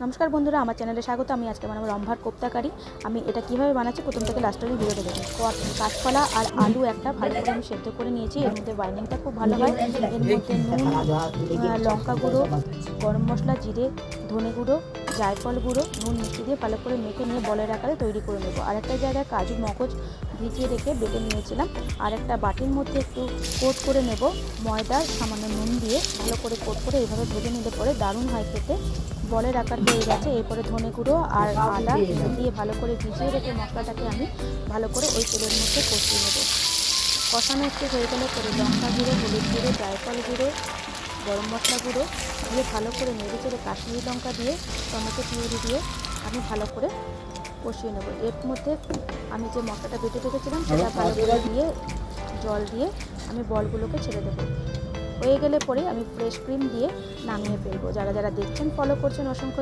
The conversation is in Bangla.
নমস্কার বন্ধুরা, আমার চ্যানেলে স্বাগত। আমি আজকে বানাবো রম্ভার কোপ্তা কারি। আমি এটা কিভাবে বানাচ্ছি প্রথম থেকে লাস্ট অবধি ভিডিওটা দেখুন। কাঁচকলা আর আলু একটা ভালো করে আমি সেদ্ধ করে নিয়েছি। এর মধ্যে বাইন্ডিংটা খুব ভালো হয়। এর মধ্যে নুন, লঙ্কা গুঁড়ো, গরম মশলা, জিরে, ধনে গুঁড়ো, জায়ফল গুঁড়ো, নুন, মিষ্টি দিয়ে ভালো করে মেখে নিয়ে বলের আকারে তৈরি করে নেবো। আর একটা জায়গায় কাজু মগজ ভিজিয়ে রেখে বেটে নিয়েছিলাম। আর একটা বাটির মধ্যে একটু কোট করে নেব ময়দার সামান্য নুন দিয়ে। ভালো করে কোট করে এইভাবে ভেজে নিলে পরে দারুণ হয় খেতে। বলের আকার হয়ে গেছে। এরপরে ধনে গুঁড়ো আর আদা দিয়ে ভালো করে ভিজিয়ে রেখে মশলাটাকে আমি ভালো করে ওই তেলের মধ্যে কষিয়ে নেব। কষানো একটু হয়ে গেলে পরে লঙ্কা গুঁড়ো, হলুদ গুঁড়ো, জায়ফল গুঁড়ো, গরম মশলা গুঁড়ো দিয়ে ভালো করে নেড়ে চেড়ে কাশ্মীরি লঙ্কা দিয়ে টমেটো পিউরি দিয়ে আমি ভালো করে কষিয়ে নেব। এর মধ্যে আমি যে মশলাটা বেটে রেখেছিলাম সেটা ভালো করে দিয়ে জল দিয়ে আমি বলগুলোকে ছেড়ে দেবো। হয়ে গেলে পরে আমি ফ্রেশ ক্রিম দিয়ে নামিয়ে ফেলবো। যারা যারা দেখছেন, ফলো করছেন, অসংখ্য